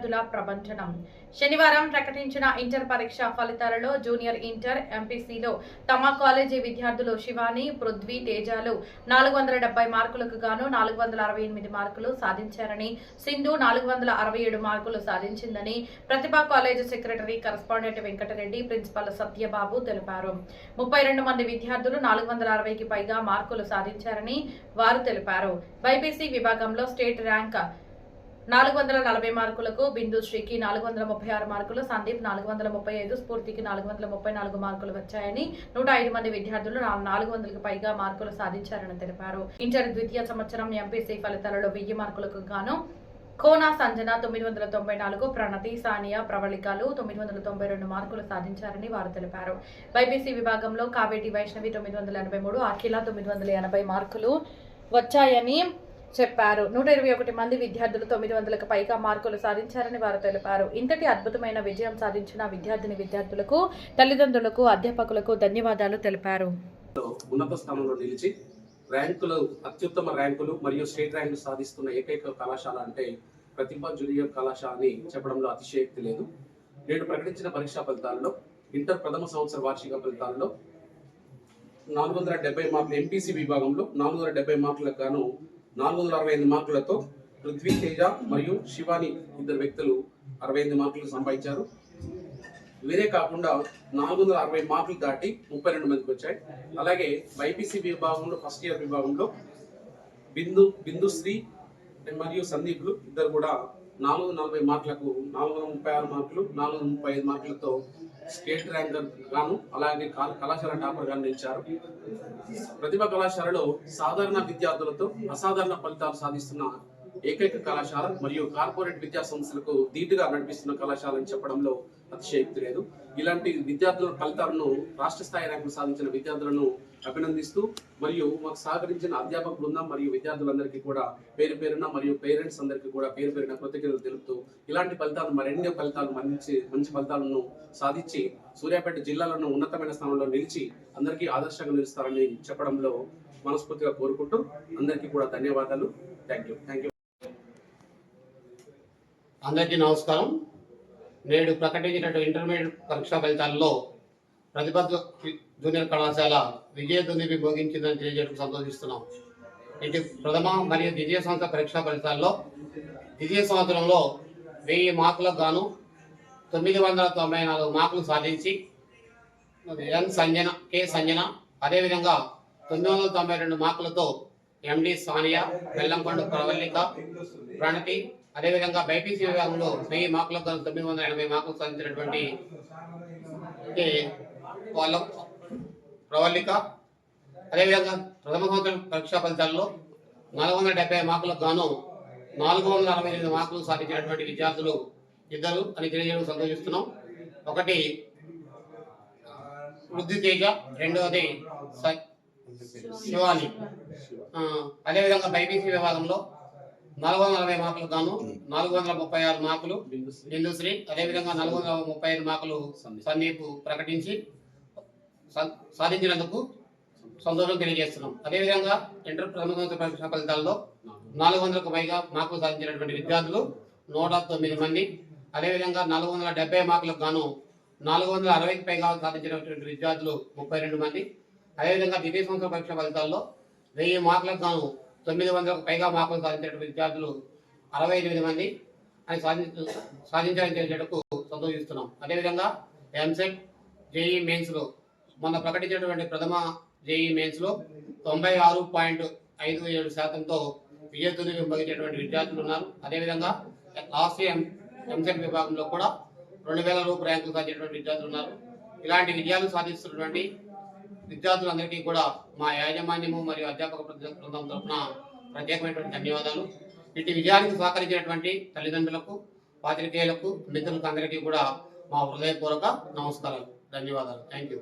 విద్యార్థుల ప్రపంచనం. శనివారం ప్రకటించిన ఇంటర్ పరీక్ష ఫలితాలలో జూనియర్ ఇంటర్ ఎంపీసీలో తమ కాలేజీ విద్యార్థులు శివాని, పృథ్వీ, తేజాలు 470 మార్కులకు గాను 468 మార్కులు సాధించారని, సింధు 467 మార్కులు సాధించిందని Pratibha college secretary correspondent Venkata Reddy, principal Satyababu తెలిపారు. 32 మంది విద్యార్థులు 460కి పైగా మార్కులు సాధించారని వారు తెలిపారు. బైపీసీ విభాగంలో స్టేట్ ర్యాంక్ 440 మార్కులకు బిందుశ్రీకి 436 మార్కులు, సందీప్ 435, స్ఫూర్తికి 434 మార్కులు వచ్చాయని, 105 మంది విద్యార్థులు 400కి పైగా మార్కులు సాధించారని తెలిపారు. ఇంటర్ ద్వితీయ సంవత్సరం ఎంపీసీ ఫలితాలలో 1000 మార్కులకు గాను కోనా సంజన 994, ప్రణతి, సానియా, ప్రవళికలు 992 మార్కులు సాధించారని వారు తెలిపారు. బైపీసీ విభాగంలో కావేటి వైష్ణవి 983, అఖిల 980 మార్కులు వచ్చాయని చెప్పారు. 121 మంది విద్యార్థులు 900కి పైగా మార్కులు సాధించారని వారు తెలిపారు. ఇంతటి అద్భుతమైన విజయం సాధించిన విద్యార్థులకు, తల్లిదండ్రులకు, అధ్యాపకులకు ధన్యవాదాలు తెలిపారు. ఉన్నత స్థానంలో నిలిచి అత్యుత్తమ ర్యాంకులు మరియు స్టేట్ ర్యాంకులు సాధిస్తున్న ఏకైక కళాశాల అంటే ప్రతిభా జూనియర్ కళాశాల అని చెప్పడంలో అతిశయోక్తి లేదు. నేడు ప్రకటించిన పరీక్షా ఫలితాల్లో ఇంటర్ ప్రథమ సంవత్సర వార్షిక ఫలితాల్లో 470 మార్కులు, ఎంపీసీ విభాగంలో 470 మార్కులకు గాను 465 మార్కులతో పృథ్వీ, తేజ మరియు శివాని ఇద్దరు వ్యక్తులు 65 మార్కులు సంపాదించారు. వీరే కాకుండా 460 మార్కులు దాటి 32 మందికి వచ్చాయి. అలాగే బైపీసీ విభాగంలో ఫస్ట్ ఇయర్ విభాగంలో బిందుశ్రీ మరియు సందీప్లు ఇద్దరు కూడా 440 మార్కులకు 436 మార్కులు, 435 మార్కులతో స్టేట్ ర్యాంకర్ గాను, అలాగే కళాశాల టాపర్ గాను నిలిచారు. ప్రతిభ కళాశాలలో సాధారణ విద్యార్థులతో అసాధారణ ఫలితాలు సాధిస్తున్న ఏకైక కళాశాల మరియు కార్పొరేట్ విద్యా సంస్థలకు ధీటుగా నడిపిస్తున్న కళాశాల అని చెప్పడంలో అతిశయోక్తి లేదు. ఇలాంటి విద్యార్థుల ఫలితాలను రాష్ట్ర స్థాయి ర్యాంకులు సాధించిన విద్యార్థులను అభినందిస్తూ మరియు మాకు సహకరించిన అధ్యాపక బృందం మరియు విద్యార్థులందరికీ కూడా పేరు పేరున మరియు పేరెంట్స్ అందరికీ కూడా పేరు పేరున కృతజ్ఞతలు తెలుపుతూ ఇలాంటి ఫలితాలు మరెన్నో ఫలితాలు మంచి ఫలితాలను సాధించి సూర్యాపేట జిల్లాలను ఉన్నతమైన స్థానంలో నిలిచి అందరికీ ఆదర్శంగా నిలుస్తారని చెప్పడంలో మనస్ఫూర్తిగా కోరుకుంటూ అందరికీ కూడా ధన్యవాదాలు. Thank you. అందరికీ నమస్కారం. నేడు ప్రకటించినటువంటి ఇంటర్మీడియట్ పరీక్షా ఫలితాల్లో ప్రతిభ జూనియర్ కళాశాల విజయదుందుబి భోగించిందని తెలియజేయడం సంతోషిస్తున్నాం. ఇటు ప్రథమ మరియు ద్వితీయ సంవత్సర పరీక్షా ఫలితాల్లో ద్వితీయ సంవత్సరంలో 1000 మార్కులకు గాను 994 మార్కులు సాధించి సంజన అదేవిధంగా 992 మార్కులతో ఎండి సానియా, బెల్లంకొండ ప్రవళిక, ప్రణతి, అదేవిధంగా బైపీసీ విభాగంలో 1000 మార్కులకు 980 మార్కులు సాధించినటువంటి వాళ్ళ ప్రవళిక, అదేవిధంగా ప్రథమ సంవత్సరం పరీక్షా ఫలితాల్లో 470 మార్కులకు గాను 468 మార్కులు సాధించినటువంటి విద్యార్థులు ఇద్దరు అని తెలియజేయడం సంతోషిస్తున్నాం. ఒకటి పృథ్వీ తేజ, రెండవది శివాని. అదేవిధంగా బైపీసీ విభాగంలో 440 మార్కులకు గాను 436 మార్కులు బిందుశ్రీ, అదేవిధంగా 435 మార్కులు సందీప్ ప్రకటించి సాధించినందుకు సంతోషం తెలియజేస్తున్నాం. అదేవిధంగా ఇంటర్ ప్రథమ సంవత్సర పరీక్షా ఫలితాల్లో 400కు పైగా మార్కులు సాధించినటువంటి విద్యార్థులు 109 మంది, అదేవిధంగా 470 మార్కులకు గాను 460కి పైగా సాధించినటువంటి విద్యార్థులు 32 మంది, అదేవిధంగా ద్వితీయ సంవత్సర పరీక్షా ఫలితాల్లో 1000 మార్కులకు గాను 900కు పైగా మార్కులు సాధించినటువంటి విద్యార్థులు 68 మంది అని సాధించాలని తెలియజేయడానికి సంతోషిస్తున్నాం. అదేవిధంగా ఎంసెట్, జేఈ మెయిన్స్లో మొన్న ప్రకటించినటువంటి ప్రథమ జేఈ మెయిన్స్లో 96.57%తో విజయదుందుబి భోగించేటువంటి విద్యార్థులు ఉన్నారు. అదేవిధంగా లాస్ట్ ఎంసెట్ విభాగంలో కూడా 2000 రూపాయల ర్యాంకులు సాధించినటువంటి విద్యార్థులు ఉన్నారు. ఇలాంటి విజయాలు సాధిస్తున్నటువంటి విద్యార్థులందరికీ కూడా మా యాజమాన్యము మరియు అధ్యాపక బృందం తరఫున ప్రత్యేకమైనటువంటి ధన్యవాదాలు. ఇటు విజయానికి సహకరించినటువంటి తల్లిదండ్రులకు, పాత్రికేయులకు, మిత్రులకు అందరికీ కూడా మా హృదయపూర్వక నమస్కారాలు, ధన్యవాదాలు. Thank you.